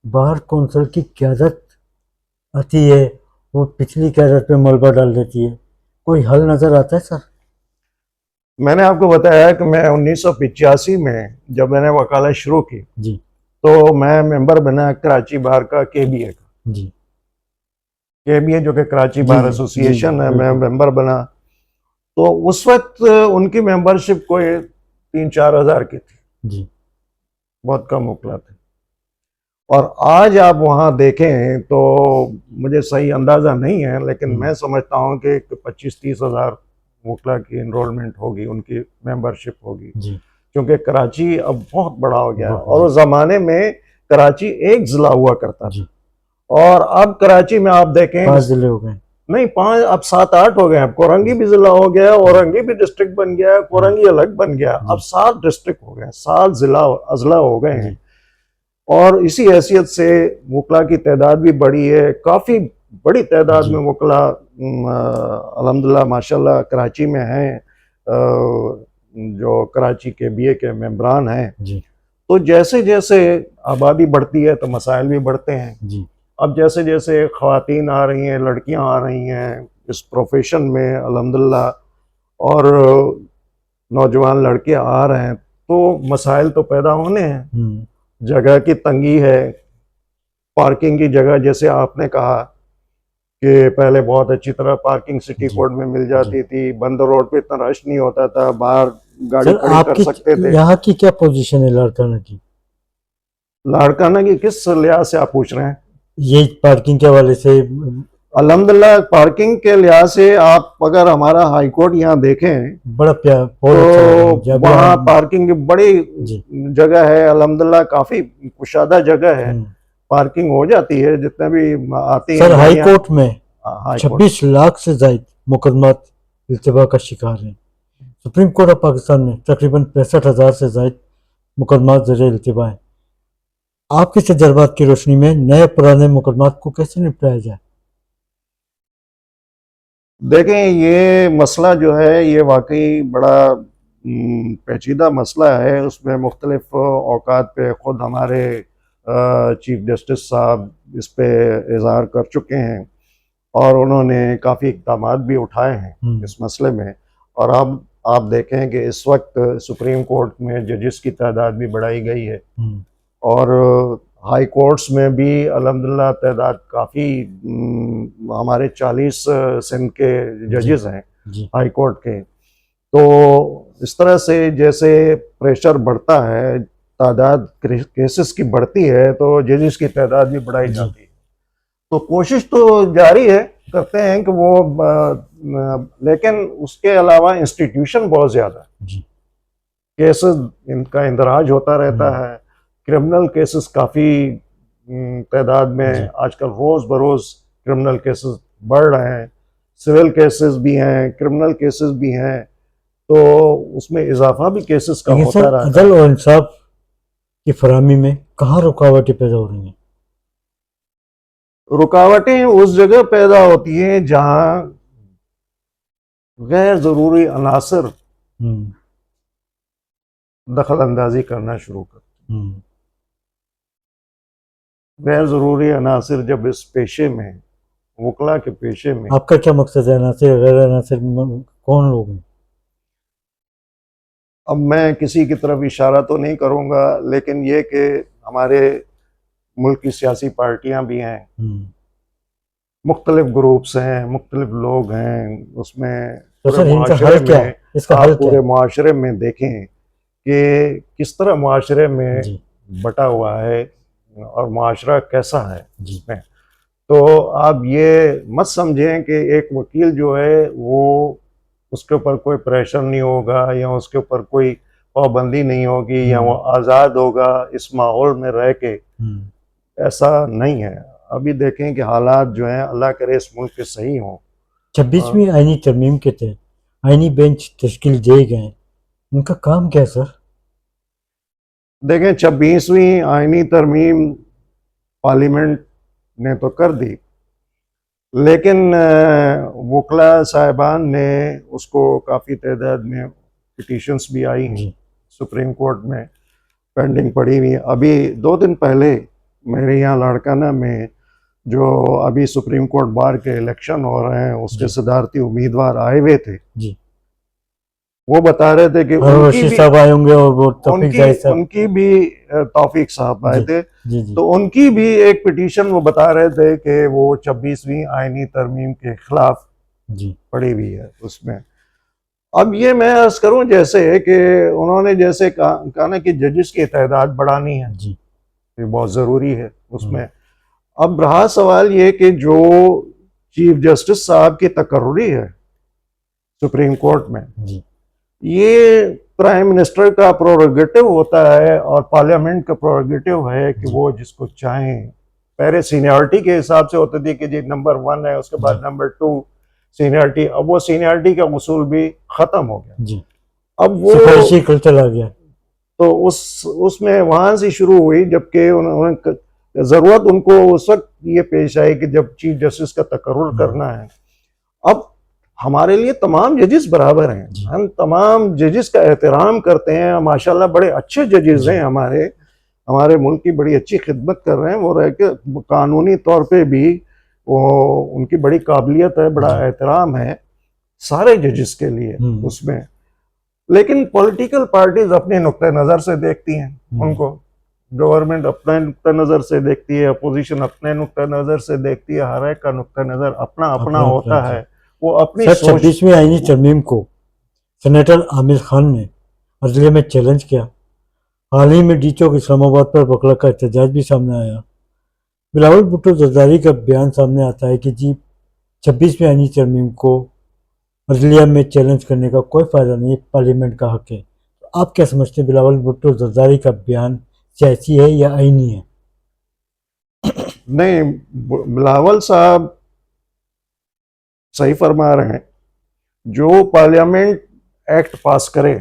बाहर कौंसल की क़यादत आती है, वो पिछली क़यादत पे मलबा डाल देती है, कोई हल नज़र आता है सर? मैंने आपको बताया कि मैं 1985 में जब मैंने वकालत शुरू की, जी तो मैं मेंबर बना कराची बार का, KBA का। जी KBA जो कि कराची जी बार जी एसोसिएशन है, मैं बिल्कुल। मेंबर बना। तो उस वक्त उनकी मेंबरशिप कोई 3-4 हज़ार की थी, जी बहुत कम वकला थे। और आज आप वहाँ देखें तो मुझे सही अंदाज़ा नहीं है, लेकिन मैं समझता हूँ कि 25-30 हज़ार वकला की इनरोलमेंट होगी, उनकी मेंबरशिप होगी, जी क्योंकि कराची अब बहुत बड़ा हो गया है। बहुत और उस ज़माने में कराची एक ज़िला हुआ करता जी था, और अब कराची में आप देखें 5 ज़िले हो गए। नहीं, 5 अब 7-8 हो गए। अब कोरंगी भी जिला हो गया, औरंगी भी डिस्ट्रिक्ट बन गया, कोरंगी अलग बन गया, अब 7 डिस्ट्रिक्ट हो गए, 7 जिला अजला हो गए हैं। और इसी हैसियत से वकला की तादाद भी बढ़ी है, काफ़ी बड़ी तादाद में वकला अल्हम्दुलिल्लाह माशाल्लाह कराची में हैं, जो कराची KBA के मेंबरान हैं। जी तो जैसे जैसे आबादी बढ़ती है तो मसाइल भी बढ़ते हैं। जी अब जैसे जैसे ख़वातीन आ रही हैं, लड़कियां आ रही हैं इस प्रोफेशन में अल्हम्दुलिल्लाह, और नौजवान लड़के आ रहे हैं, तो मसाइल तो पैदा होने हैं। जगह की तंगी है, पार्किंग की जगह, जैसे आपने कहा कि पहले बहुत अच्छी तरह पार्किंग सिटी जी कोड में मिल जी। जाती थी, बंद रोड पे इतना रश नहीं होता था, बाहर गाड़ी सर खड़ी कर आपकी सकते थे। यहाँ की क्या पोजीशन है लाड़काना की? लाड़काना की किस लिहाज से आप पूछ रहे हैं? ये पार्किंग के हवाले से? अल्हम्दुलिल्लाह पार्किंग के लिहाज से आप अगर हमारा हाई कोर्ट यहाँ देखें बड़ा प्यार, बहुत अच्छा लगा तो मुझे। अभी वहाँ आप पार्किंग की बड़ी जी जगह है, अल्हम्दुलिल्लाह काफी कुशादा जगह है, पार्किंग हो जाती है जितने भी आती हैं सर हाई गाड़ियाँ। कोर्ट में हाई कोर्ट 26 लाख से ज्यादा मुकदमात इल्तिबा का शिकार हैं। सुप्रीम कोर्ट ऑफ पाकिस्तान में तकरीबन 65,000 से ज्यादा मुकदमात ज़रिए इल्तिबा हैं। आपके तजर्बात की रोशनी में नए पुराने मुकदमात को कैसे निपटाया जाए? देखें, ये मसला जो है ये वाकई बड़ा पेचीदा मसला है। उसमें मुख्तलिफ औकात पे ख़ुद हमारे चीफ जस्टिस साहब इस पे इज़हार कर चुके हैं और उन्होंने काफ़ी इक़दामात भी उठाए हैं इस मसले में। और अब आप देखें कि इस वक्त सुप्रीम कोर्ट में जजेस की तादाद भी बढ़ाई गई है और हाई कोर्ट्स में भी अल्हम्दुलिल्लाह तादाद काफ़ी, हमारे 40 सिंध के जजेस हैं हाई कोर्ट के। तो इस तरह से जैसे प्रेशर बढ़ता है, तादाद केसेस की बढ़ती है, तो जजेस की तादाद भी बढ़ाई जाती है। तो कोशिश तो जारी है, करते हैं कि वो लेकिन उसके अलावा इंस्टीट्यूशन बहुत ज़्यादा केसेस इनका इंदराज होता रहता है। क्रिमिनल केसेस काफ़ी तादाद में आजकल रोज़ बरोज़ क्रिमिनल केसेस बढ़ रहे हैं, सिविल केसेस भी हैं, क्रिमिनल केसेस भी हैं, तो उसमें इजाफा भी केसेस का होता रहा है। अदल और इंसाफ की फराहमी में कहाँ रुकावटें पैदा हो रही हैं? रुकावटें उस जगह पैदा होती हैं जहाँ गैर ज़रूरी अनासर दखल अंदाजी करना शुरू करते हैं। गैर ज़रूरी अनासर जब इस पेशे में, वकला के पेशे में। आपका क्या मकसद है? अनासर गैर अनासर कौन लोग हैं? अब मैं किसी की तरफ इशारा तो नहीं करूँगा, लेकिन ये कि हमारे मुल्क की सियासी पार्टियां भी हैं, मुख्तलिफ ग्रुप्स हैं, मुख्तलिफ लोग हैं उसमें। तो सर इनका हल क्या है? इसका हल क्या है? पूरे मुआशरे में देखें कि किस तरह मुआशरे में बटा हुआ है और मुआशरा कैसा है इसमें। तो आप ये मत समझें कि एक वकील जो है वो उसके ऊपर कोई प्रेशर नहीं होगा या उसके ऊपर कोई पाबंदी नहीं होगी या वो आज़ाद होगा इस माहौल में रह के, ऐसा नहीं है। अभी देखें कि हालात जो हैं, अल्लाह करे इस मुल्क के सही हों। 26वीं आईनी तरमीम के तहत आईनी बेंच तश्कील दिए गए, उनका काम क्या है सर? देखें, 26वीं आईनी तरमीम पार्लियामेंट ने तो कर दी, लेकिन वकला साहिबान ने उसको काफ़ी तादाद में पिटीशंस भी आई हैं सुप्रीम कोर्ट में पेंडिंग पड़ी हुई। अभी 2 दिन पहले मेरे यहाँ लाड़काना में जो अभी सुप्रीम कोर्ट बार के इलेक्शन हो रहे हैं उसके सदारती उम्मीदवार आए हुए थे, वो बता रहे थे कि उनकी भी साहब आए होंगे और वो उनकी भी तौफीक साहब आए थे, तो उनकी भी एक पिटीशन वो बता रहे थे कि वो 26वीं आईनी तरमीम के खिलाफ पड़ी हुई है उसमें। अब ये मैं अर्ज करूं जैसे कि उन्होंने जैसे कहा ना कि जजेस की तादाद बढ़ानी है, ये बहुत ज़रूरी है उसमें। अब रहा सवाल ये कि जो चीफ जस्टिस साहब की तकर्री है सुप्रीम कोर्ट में, ये प्राइम मिनिस्टर का प्रोरोगेटिव होता है और पार्लियामेंट का प्रोरोगेटिव है कि वो जिसको चाहें, पहले सीनियरिटी के हिसाब से होती थी कि जी नंबर 1 है, उसके बाद नंबर 2 सीनियरिटी। अब वो सीनियरिटी का उसूल भी ख़त्म हो गया, अब वो कल्चर आ गया। तो उसमें वहाँ से शुरू हुई, जबकि उन्होंने ज़रूरत उनको उस वक्त ये पेश आई कि जब चीफ जस्टिस का तकर्रुर करना है। अब हमारे लिए तमाम जजेस बराबर हैं, जी। हम तमाम जजेस का एहतराम करते हैं, माशाल्लाह बड़े अच्छे जजेस हैं, हमारे हमारे मुल्क की बड़ी अच्छी खिदमत कर रहे हैं, वो रह के कानूनी तौर पे भी वो उनकी बड़ी काबिलियत है, बड़ा एहतराम है सारे जजेस के लिए उसमें। लेकिन पॉलिटिकल पार्टीज अपने नुक्ते नज़र से देखती हैं उनको, गवर्नमेंट अपने नुक्ते नज़र से देखती है, अपोजिशन अपने नुक्ते नज़र से देखती है, हर एक का नुक्ता नज़र अपना अपना होता है, वो अपनी सर सोच। 26वीं आईनी तरमीम को सेनेटर आमिर खान ने अदलिया में चैलेंज किया। हाल ही में डी चौक इस्लामाबाद पर बकला का एहतजाज भी सामने आया। बिलावल भुट्टो जरदारी का बयान सामने आता है कि जी 26वीं आईनी तरमीम को अदलिया में चैलेंज करने का कोई फायदा नहीं, पार्लियामेंट का हक है। तो आप क्या समझते हैं, बिलावल भुट्टो जरदारी का बयान सियासी है या आईनी है? नहीं, बिलावल साहब सही फरमा रहे हैं, जो पार्लियामेंट एक्ट पास करे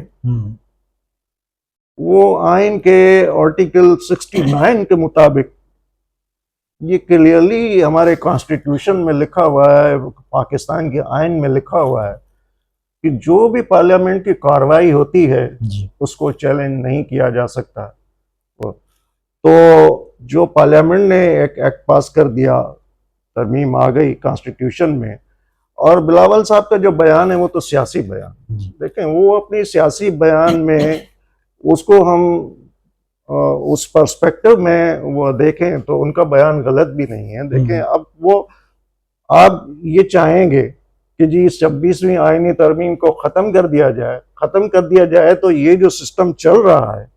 वो आइन के आर्टिकल 69 के मुताबिक, ये क्लियरली हमारे कॉन्स्टिट्यूशन में लिखा हुआ है, पाकिस्तान के आइन में लिखा हुआ है कि जो भी पार्लियामेंट की कार्रवाई होती है उसको चैलेंज नहीं किया जा सकता। तो जो पार्लियामेंट ने एक एक्ट पास कर दिया, तरमीम आ गई कॉन्स्टिट्यूशन में, और बिलावल साहब का जो बयान है वो तो सियासी बयान, देखें वो अपनी सियासी बयान में उसको हम उस पर्सपेक्टिव में वो देखें तो उनका बयान गलत भी नहीं है। देखें अब वो आप ये चाहेंगे कि जी इस 26वीं आईनी तरमीम को ख़त्म कर दिया जाए, तो ये जो सिस्टम चल रहा है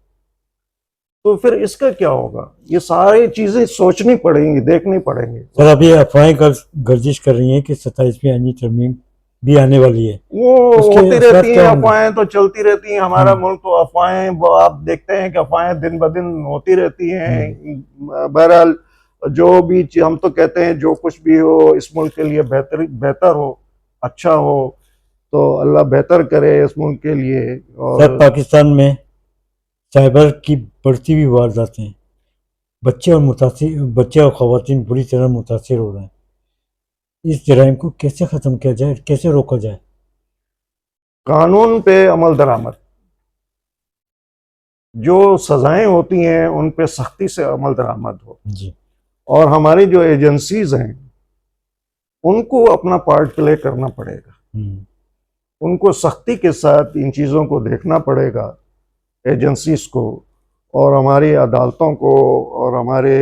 तो फिर इसका क्या होगा, ये सारी चीज़ें सोचनी पड़ेंगी, देखनी पड़ेंगी। सर अभी अफवाहें गर्दिश कर रही हैं कि 27वीं आईनी तरमीम भी आने वाली है, वो होती रहती हैं, अफवाहें तो चलती रहती हैं, हमारा मुल्क तो अफवाहें, आप देखते हैं कि अफवाहें दिन ब दिन होती रहती हैं। बहरहाल जो भी हम तो कहते हैं जो कुछ भी हो इस मुल्क के लिए बेहतर हो, अच्छा हो, तो अल्लाह बेहतर करे इस मुल्क के लिए। और सर पाकिस्तान में साइबर की बढ़ती हुई वारदातें, बच्चे और ख़वातीन बुरी तरह मुतासिर हो रहे हैं। इस जराइम को कैसे ख़त्म किया जाए, कैसे रोका जाए? कानून पे अमल दरामद, जो सजाएं होती हैं उन पे सख्ती से अमल दरामद हो जी। और हमारी जो एजेंसीज हैं उनको अपना पार्ट प्ले करना पड़ेगा, उनको सख्ती के साथ इन चीज़ों को देखना पड़ेगा, एजेंसीज को और हमारी अदालतों को और हमारे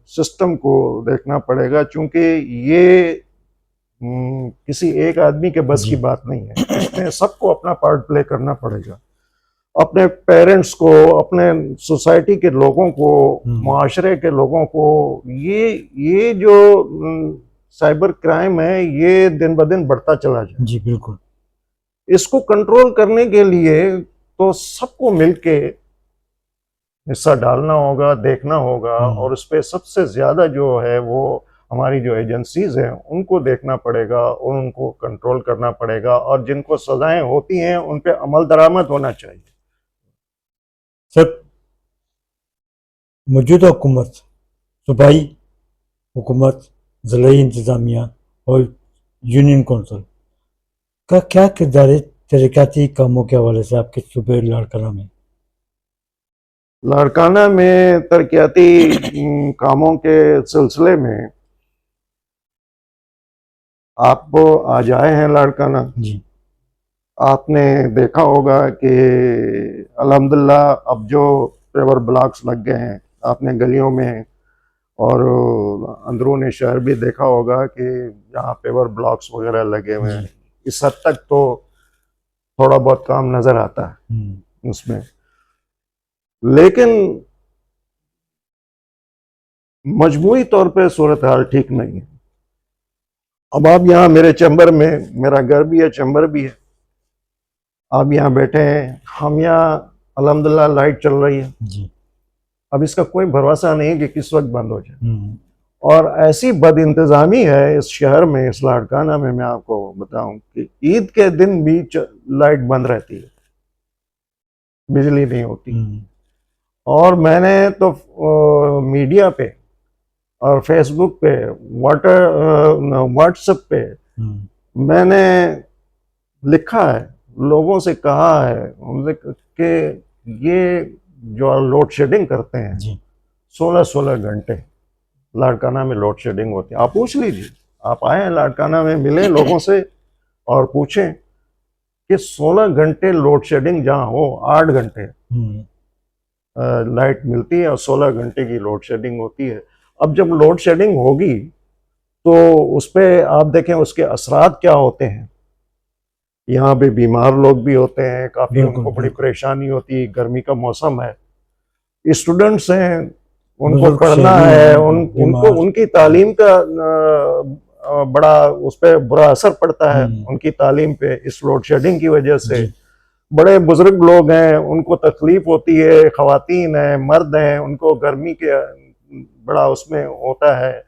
सिस्टम को देखना पड़ेगा, चूँकि ये किसी एक आदमी के बस की बात नहीं है, इसमें सबको अपना पार्ट प्ले करना पड़ेगा, अपने पेरेंट्स को, अपने सोसाइटी के लोगों को, माशरे के लोगों को। ये जो साइबर क्राइम है ये दिन ब दिन बढ़ता चला जाए। जी बिल्कुल। इसको कंट्रोल करने के लिए तो सबको मिलके हिस्सा डालना होगा, देखना होगा, और उस पर सबसे ज़्यादा जो है वो हमारी जो एजेंसीज हैं उनको देखना पड़ेगा और उनको कंट्रोल करना पड़ेगा, और जिनको सजाएं होती हैं उन पे अमल दरामद होना चाहिए। सर मौजूदा हुकूमत, सूबाई हुकूमत, ज़िलाई इंतज़ामिया और यूनियन कौंसिल का क्या किरदार है तरक्याती कामों के हवाले से आपके सूबे लाड़काना में? लाड़काना में तरक्याती कामों के सिलसिले में आप आज आए हैं लाड़काना जी। आपने देखा होगा कि अल्हम्दुलिल्लाह अब जो पेवर ब्लॉक्स लग गए हैं आपने गलियों में, और अंदरूनी शहर भी देखा होगा कि यहाँ पेवर ब्लॉक्स वगैरह लगे हुए हैं। इस हद तक तो थोड़ा बहुत काम नज़र आता है उसमें, लेकिन मजमूई तौर पे सूरत हाल ठीक नहीं है। अब आप यहाँ मेरे चैम्बर में, मेरा घर भी है, चैम्बर भी है, आप यहाँ बैठे हैं, हम यहाँ अल्हम्दुलिल्लाह लाइट चल रही है जी। अब इसका कोई भरोसा नहीं कि किस वक्त बंद हो जाए, और ऐसी बद इंतज़ामी है इस शहर में, इस लाड़काना में, मैं आपको बताऊं कि ईद के दिन भी लाइट बंद रहती है, बिजली नहीं होती। और मैंने तो मीडिया पे और फेसबुक पे, व्हाट्सएप पे मैंने लिखा है, लोगों से कहा है उनसे कि ये जो लोड शेडिंग करते हैं जी 16-16 घंटे लाड़काना में लोड शेडिंग होती है। आप पूछ लीजिए, आप आए हैं लाड़काना में, मिले लोगों से और पूछें कि 16 घंटे लोड शेडिंग जहाँ हो, 8 घंटे लाइट मिलती है और 16 घंटे की लोड शेडिंग होती है। अब जब लोड शेडिंग होगी तो उस पर आप देखें उसके असरात क्या होते हैं। यहाँ पे बीमार लोग भी होते हैं, काफ़ी बिल्कुल, उनको बड़ी बिल्कुल। परेशानी होती है, गर्मी का मौसम है, स्टूडेंट्स हैं, उनको बुजुर्ग पढ़ना शहरी है, हैं, उनको बीमार। उनकी तालीम का बड़ा उस पर बुरा असर पड़ता है, उनकी तालीम पे इस लोड शेडिंग की वजह से। जी बड़े बुजुर्ग लोग हैं, उनको तकलीफ होती है, खवातीन हैं, मर्द हैं, उनको गर्मी के बड़ा उसमें होता है।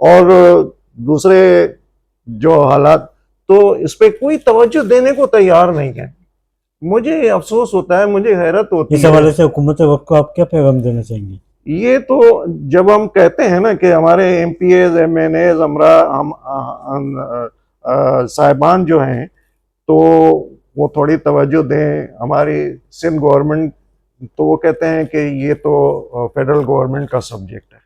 और दूसरे जो हालात, तो इस पे कोई तवज्जो देने को तैयार नहीं है। मुझे अफसोस होता है, मुझे हैरत होती इस है। हवाले से हुकूमत वक्त को आप क्या पैगाम देना चाहेंगे? ये तो जब हम कहते हैं ना कि हमारे MPAs MNAs हम साहिबान जो हैं, तो वो थोड़ी तवज्जो दें। हमारी सिंध गवर्नमेंट, तो वो कहते हैं कि ये तो फेडरल गवर्नमेंट का सब्जेक्ट है।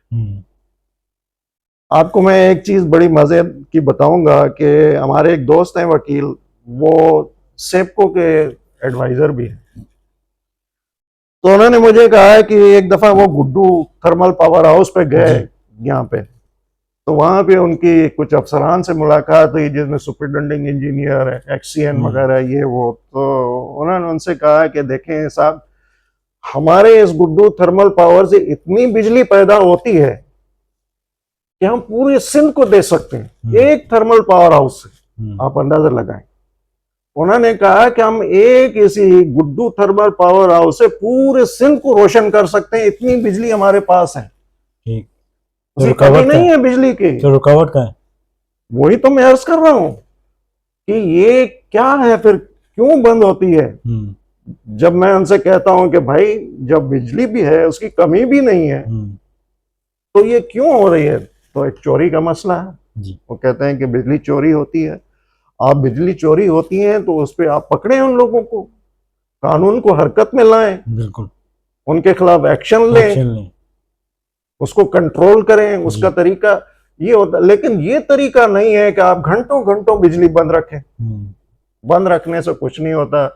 आपको मैं एक चीज़ बड़ी मज़े की बताऊंगा कि हमारे एक दोस्त हैं वकील, वो सेप्को के एडवाइज़र भी हैं। तो उन्होंने मुझे कहा है कि एक दफ़ा वो गुड्डू थर्मल पावर हाउस पे गए यहाँ पे, तो वहाँ पे उनकी कुछ अफसरान से मुलाकात हुई जिसमें सुपरिटेंडिंग इंजीनियर है, XCN वगैरह ये वो। तो उन्होंने उनसे कहा कि देखें साहब, हमारे इस गुड्डू थर्मल पावर से इतनी बिजली पैदा होती है कि हम पूरे सिंध को दे सकते हैं एक थर्मल पावर हाउस से। आप अंदाजा लगाएं। उन्होंने कहा कि हम एक इसी गुड्डू थर्मल पावर हाउस से पूरे सिंध को रोशन कर सकते हैं, इतनी बिजली हमारे पास है। ठीक, तो कमी नहीं है बिजली की। तो रुकावट का है? वही तो मैं अर्ज कर रहा हूं कि ये क्या है, फिर क्यों बंद होती है। जब मैं उनसे कहता हूं कि भाई जब बिजली भी है, उसकी कमी भी नहीं है, तो ये क्यों हो रही है, तो एक चोरी का मसला है जी। वो कहते हैं कि बिजली चोरी होती है। आप बिजली चोरी होती है तो उस पर आप पकड़े उन लोगों को, कानून को हरकत में लाएं, बिल्कुल उनके खिलाफ एक्शन लें, उसको कंट्रोल करें। उसका तरीका ये होता, लेकिन ये तरीका नहीं है कि आप घंटों घंटों बिजली बंद रखें। बंद रखने से कुछ नहीं होता।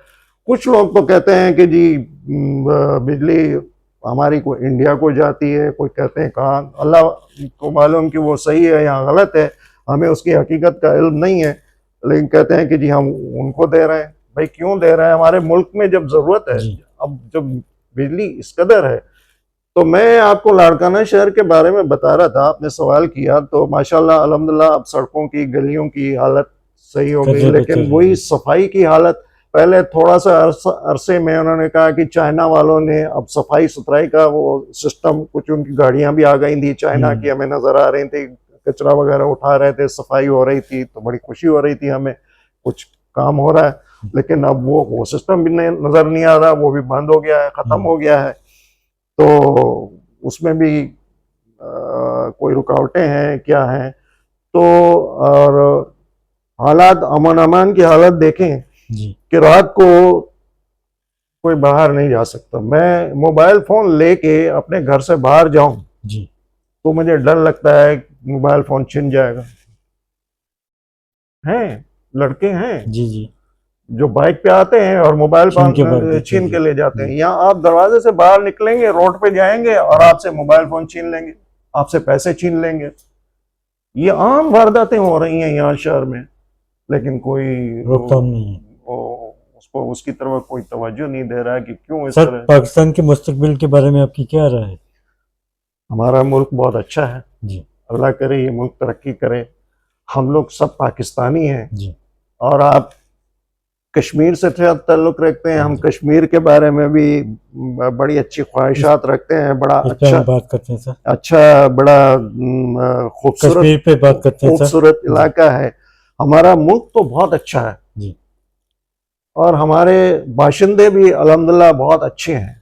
कुछ लोग तो कहते हैं कि जी बिजली हमारी को इंडिया को जाती है, कोई कहते हैं कहाँ, अल्लाह को मालूम कि वो सही है या गलत है, हमें उसकी हकीकत का इल्म नहीं है, लेकिन कहते हैं कि जी हम उनको दे रहे हैं। भाई क्यों दे रहे हैं, हमारे मुल्क में जब ज़रूरत है, अब जब बिजली इस कदर है। तो मैं आपको लाड़काना शहर के बारे में बता रहा था, आपने सवाल किया, तो माशाल्लाह अल्हम्दुलिल्लाह अब सड़कों की गलियों की हालत सही हो गई, लेकिन वही सफाई की हालत, पहले थोड़ा सा अरसे में उन्होंने कहा कि चाइना वालों ने अब सफाई सुथराई का वो सिस्टम, कुछ उनकी गाड़ियां भी आ गई थी चाइना की, हमें नजर आ रही थी, कचरा वगैरह उठा रहे थे, सफाई हो रही थी, तो बड़ी खुशी हो रही थी हमें, कुछ काम हो रहा है। लेकिन अब वो सिस्टम भी नजर नहीं आ रहा, वो भी बंद हो गया है, खत्म हो गया है। तो उसमें भी कोई रुकावटें हैं क्या हैं। तो और हालात अमन अमान की हालत देखें कि रात को कोई बाहर नहीं जा सकता। मैं मोबाइल फोन लेके अपने घर से बाहर जाऊं तो मुझे डर लगता है मोबाइल फोन छिन जाएगा। हैं लड़के हैं जी जो बाइक पे आते हैं और मोबाइल फोन छीन के ले जाते हैं। यहाँ आप दरवाजे से बाहर निकलेंगे, रोड पे जाएंगे और आपसे मोबाइल फोन छीन लेंगे, आपसे पैसे छीन लेंगे। ये आम वारदातें हो रही हैं यहाँ शहर में, लेकिन कोई रोकथाम नहीं है, उसको उसकी तरफ कोई तवज्जो नहीं दे रहा है कि क्यों इस तरह। पाकिस्तान के मुस्तकबिल के बारे में आपकी क्या राय है? हमारा मुल्क बहुत अच्छा है जी, अल्लाह करे ये मुल्क तरक्की करे। हम लोग सब पाकिस्तानी हैं जी। और आप कश्मीर से ताल्लुक़ रखते हैं, हम कश्मीर के बारे में भी बड़ी अच्छी ख्वाहिशात रखते हैं। बड़ा अच्छा बात करते हैं सर, अच्छा बड़ा खूबसूरत पे बात करते हैं, खूबसूरत इलाका है। हमारा मुल्क तो बहुत अच्छा है जी, और हमारे बाशिंदे भी अल्हम्दुलिल्लाह बहुत अच्छे हैं।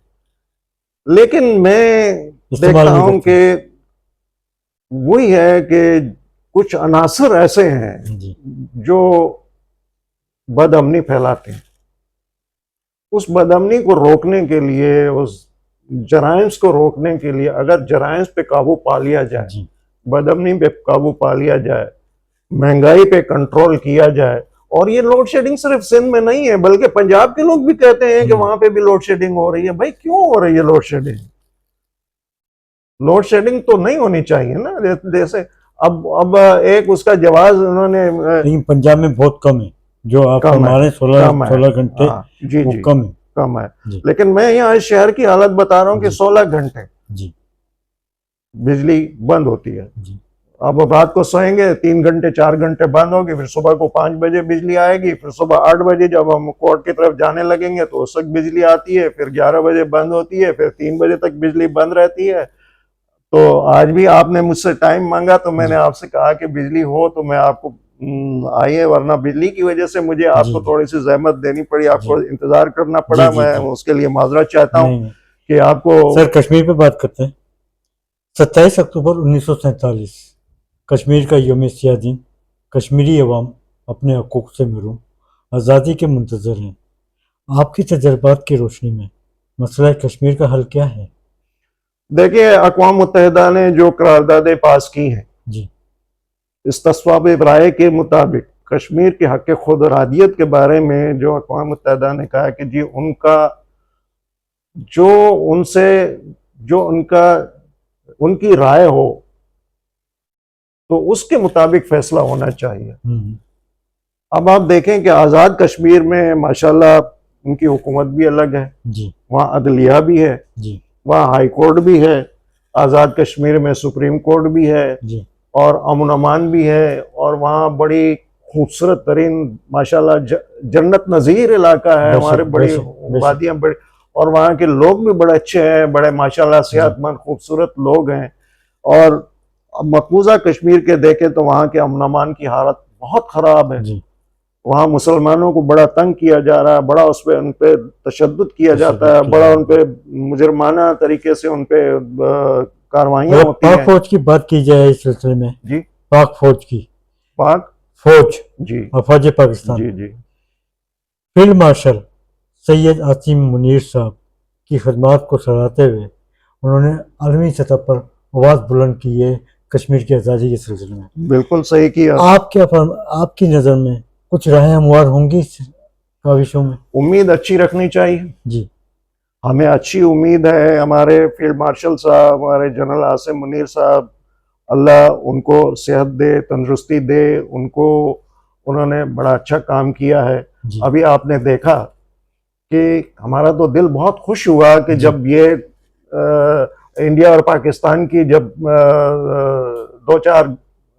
लेकिन मैं देखता हूँ कि वही है कि कुछ अनासर ऐसे हैं जो बदअमनी फैलाते हैं। उस बदअमनी को रोकने के लिए, उस जराइम्स को रोकने के लिए अगर जराइम्स पे काबू पा लिया जाए, जी बदअमनी पे काबू पा लिया जाए, महंगाई पे कंट्रोल किया जाए, और ये लोड शेडिंग सिर्फ सिंध में नहीं है बल्कि पंजाब के लोग भी कहते हैं कि वहां पे भी लोड शेडिंग हो रही है। भाई क्यों हो रही है लोड शेडिंग? लोड शेडिंग तो नहीं होनी चाहिए ना। जैसे अब एक उसका जवाब उन्होंने लेकिन पंजाब में बहुत कम है, जो आप कम है, हमारे कम है। 16 घंटे हाँ, जी वो जी कम है। कम है। जी लेकिन मैं यहाँ इस शहर की हालत बता रहा हूँ कि जी 16 घंटे जी बिजली बंद होती है। जी अब रात को सोएंगे 3 घंटे 4 घंटे बंद होगी, फिर सुबह को 5 बजे बिजली आएगी, फिर सुबह 8 बजे जब हम कोर्ट की तरफ जाने लगेंगे तो उस वक्त बिजली आती है, फिर 11 बजे बंद होती है, फिर 3 बजे तक बिजली बंद रहती है। तो आज भी आपने मुझसे टाइम मांगा तो मैंने आपसे कहा कि बिजली हो तो मैं आपको आइए, वरना बिजली की वजह से मुझे आपको जी थोड़ी सी जहमत देनी पड़ी, आपको जी इंतजार करना जी पड़ा। जी मैं जी उसके लिए माजरत चाहता हूँ नहीं नहीं कि आपको। सर, कश्मीर पे बात करते हैं। 27 अक्टूबर 1947 कश्मीर का यौम सियाह दिन। कश्मीरी अवाम अपने हकूक़ से महरूम आज़ादी के मुंतज़र हैं। आपकी तजर्बात की रोशनी में मसला कश्मीर का हल क्या है? देखिए, अक़वाम मुत्तहिदा ने जो करारदादें पास की हैं, जी इस तस्वाब राय के मुताबिक कश्मीर के हक़ खुद इरादियत के बारे में जो अक़वाम मुत्तहिदा ने कहा कि जी उनका जो उनसे जो उनका उनकी राय हो तो उसके मुताबिक फैसला होना चाहिए। अब आप देखें कि आज़ाद कश्मीर में माशाल्लाह उनकी हुकूमत भी अलग है, जी वहाँ अदलिया भी है, जी वहाँ हाई कोर्ट भी है, आज़ाद कश्मीर में सुप्रीम कोर्ट भी है, जी और अमन अमान भी है, और वहाँ बड़ी खूबसूरत तरीन माशाल्लाह जन्नत नज़ीर इलाका है, हमारे बेशक बड़ी बेशक बेशक वादियाँ बड़ी, और वहाँ के लोग भी बड़े अच्छे हैं, बड़े माशाल्लाह जी सेहतमंद खूबसूरत लोग हैं। और अब मकबूजा कश्मीर के देखें तो वहाँ के अमन अमान की हालत बहुत ख़राब है। जी वहाँ मुसलमानों को बड़ा तंग किया जा रहा है, बड़ा उस पर उन पर तशद्दुद किया जाता है, तशद्दुद किया बड़ा जा उन रहा है। पर मुजरमाना तरीके से उन पर कार्रवाइयाँ अगर होती पाक हैं। फौज की बात की जाए इस सिलसिले में, जी, पाक फौज की, पाक, फौज जी अफवाज पाकिस्तान, जी जी फील्ड मार्शल सैयद आसिम मुनीर साहब की खदमात को सराहते हुए उन्होंने आलमी सतह पर आवाज़ बुलंद की है कश्मीर की आज़ादी के सिलसिले में। बिल्कुल सही किया। आपकी नज़र में कुछ राहें हमवार होंगी इस काविशों में? उम्मीद अच्छी रखनी चाहिए, जी हमें अच्छी उम्मीद है। हमारे फील्ड मार्शल साहब, हमारे जनरल आसिम मुनीर साहब, अल्लाह उनको सेहत दे, तंदुरुस्ती दे उनको, उन्होंने बड़ा अच्छा काम किया है। जी अभी आपने देखा कि हमारा तो दिल बहुत खुश हुआ कि जी जब ये इंडिया और पाकिस्तान की जब 2-4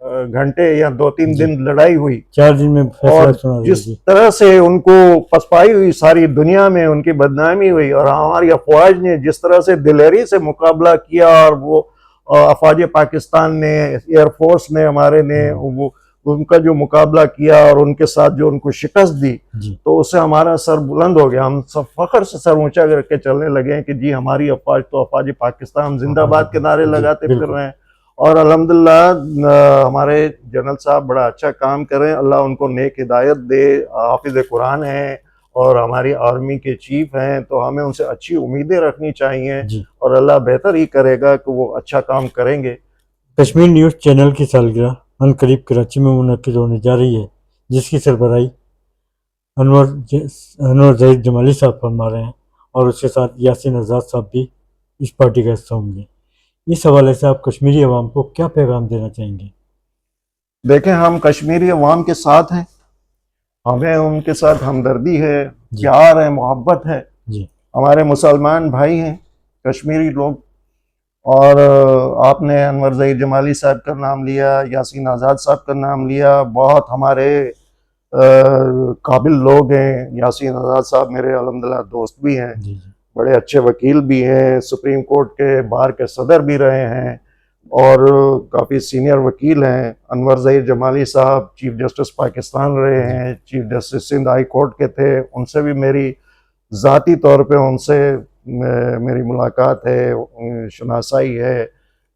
घंटे या 2-3 जी दिन लड़ाई हुई, 4 दिन में फैसला और सुना दिया। जिस जी तरह से उनको पसपाई हुई सारी दुनिया में, उनकी बदनामी हुई, और हमारी अफवाज ने जिस तरह से दिलेरी से मुकाबला किया, और वो अफवाज पाकिस्तान ने, एयरफोर्स ने, हमारे ने वो उनका जो मुकाबला किया और उनके साथ जो उनको शिकस्त दी, जी तो उससे हमारा सर बुलंद हो गया। हम सब फख्र से सर ऊंचा करके चलने लगे हैं कि जी हमारी अफवाज तो अफवाज पाकिस्तान, हम जिंदाबाद के नारे जी लगाते फिर बिल्कुल। रहे हैं। और अल्हम्दुलिल्लाह हमारे जनरल साहब बड़ा अच्छा काम कर रहे हैं, अल्लाह उनको नेक हिदायत दे। हाफिज कुरान हैं और हमारी आर्मी के चीफ हैं, तो हमें उनसे अच्छी उम्मीदें रखनी चाहिए, जी और अल्लाह बेहतर ही करेगा कि वो अच्छा काम करेंगे। कश्मीर न्यूज़ चैनल की सालगिरह अनकरीब कराची में मुनक्किद होने जा रही है, जिसकी सरबराही अनवर जहीर जमाली साहब फरमा रहे हैं, और उसके साथ यासीन आज़ाद साहब भी इस पार्टी का हिस्सा होंगे। इस हवाले से आप कश्मीरी अवाम को क्या पैगाम देना चाहेंगे? देखें, हम कश्मीरी अवाम के साथ हैं, हमें उनके साथ हमदर्दी है, जी प्यार है, मोहब्बत है। जी हमारे मुसलमान भाई हैं कश्मीरी लोग, और आपने अनवर ज़हीर जमाली साहब का नाम लिया, यासीन आज़ाद साहब का नाम लिया, बहुत हमारे काबिल लोग हैं। यासीन आज़ाद साहब मेरे अल्हम्दुलिल्लाह दोस्त भी हैं, जी जी बड़े अच्छे वकील भी हैं, सुप्रीम कोर्ट के बार के सदर भी रहे हैं, और काफ़ी सीनियर वकील हैं। अनवर ज़हीर जमाली साहब चीफ जस्टिस पाकिस्तान रहे जी हैं, chief justice Sindh high court के थे, उनसे भी मेरी ज़ाती तौर पे उनसे मेरी मुलाकात है, शनासाई है।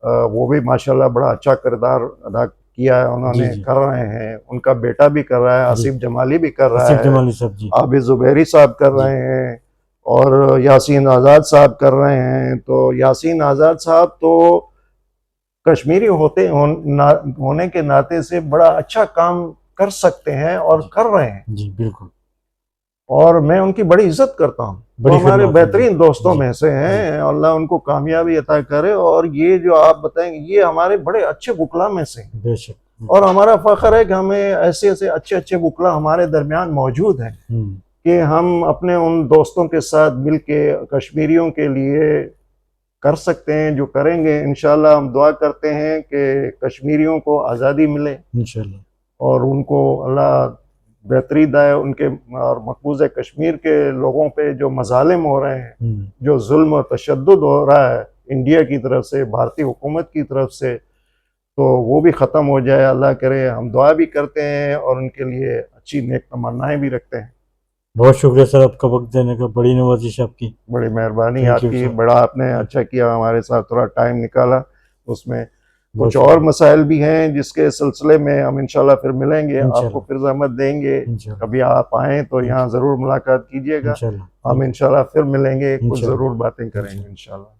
वो भी माशाल्लाह बड़ा अच्छा किरदार अदा किया है उन्होंने, जी, जी। कर रहे हैं, उनका बेटा भी कर रहा है, जी। आसिफ जमाली भी कर रहा आसिफ है, जमाली साहब जी। आबिद जुबैरी साहब कर जी। रहे हैं, और यासीन आज़ाद साहब कर रहे हैं। तो यासीन आज़ाद साहब तो कश्मीरी होने के नाते से बड़ा अच्छा काम कर सकते हैं और जी। कर रहे हैं, जी बिल्कुल। और मैं उनकी बड़ी इज्जत करता हूँ। वो बड़ी हमारे खिदमत है जी। बेहतरीन दोस्तों जी। में से हैं, अल्लाह उनको कामयाबी अता करे। और ये जो आप बताएंगे, ये हमारे बड़े अच्छे वकला में से हैं, बेशक। और हमारा फख्र है कि हमें ऐसे ऐसे अच्छे अच्छे वकला हमारे दरमियान मौजूद हैं कि हम अपने उन दोस्तों के साथ मिल के कश्मीरियों के लिए कर सकते हैं जो करेंगे। इंशाल्लाह हम दुआ करते हैं कि कश्मीरियों को आज़ादी मिले इंशाल्लाह। और उनको अल्लाह बेहतरी दाए उनके, और मकबूज़ कश्मीर के लोगों पे जो मजालिम हो रहे हैं, जो जुल्म और तशद्दुद हो रहा है इंडिया की तरफ से, भारतीय हुकूमत की तरफ से, तो वो भी ख़त्म हो जाए, अल्लाह करे। हम दुआ भी करते हैं और उनके लिए अच्छी नेक तमन्नाएं भी रखते हैं। बहुत शुक्रिया सर आपका वक्त देने का, बड़ी नवाजिश आपकी। बड़ी मेहरबानी Thank you, आपकी, sir. बड़ा आपने अच्छा किया हमारे साथ थोड़ा टाइम निकाला। उसमें बहुत कुछ और मसाइल भी हैं जिसके सिलसिले में हम इंशाल्लाह फिर मिलेंगे, आपको इंशाल्लाह। फिर जहमत देंगे। इंशाल्लाह। कभी आप आएँ तो यहाँ ज़रूर मुलाकात कीजिएगा, इंशाल्लाह। हम इंशाल्लाह फिर मिलेंगे, कुछ इंशाल्लाह। ज़रूर बातें करेंगे इंशाल्लाह।